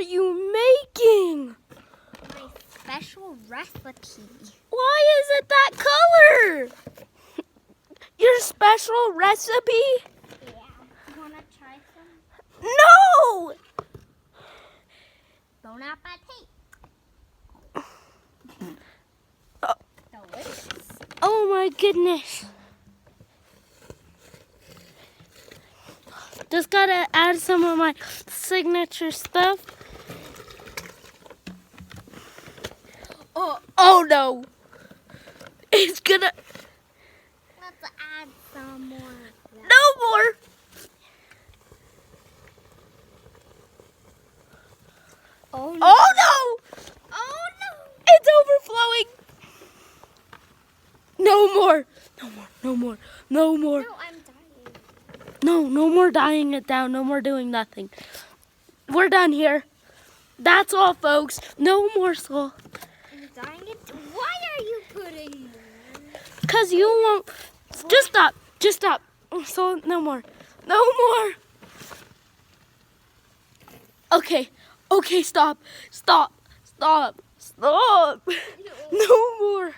you making? My special recipe. Why is it that color? Your special recipe? Yeah. You wanna try some? No! Bon appetit. Delicious. Oh my goodness. Just gotta add some of my signature stuff. Oh no. It's gonna, Let's add some more. no more. Oh no. Oh no. Oh no. It's overflowing. No more. No more. No more. No more. No, I'm dying. No more dying it down. No more doing nothing. We're done here. That's all, folks. No more salt. I'm dying it. Why are you putting more? Because you won't. Just stop. Just stop. So, no more. No more. Okay. Okay, stop. Stop. Stop. Stop. No more.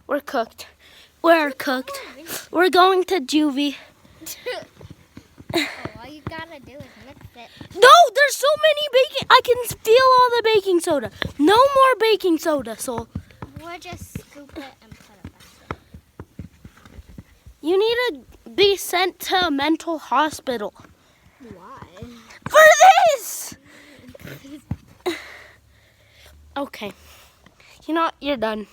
We're cooked. We're cooked. We're going to juvie. All you gotta do is mix it. No, there's so many baking. I can feel all the baking soda. No more baking soda, Soul. We'll just scoop it and put it back in. You need to be sent to a mental hospital. Why? For this! Okay. You know what? You're done.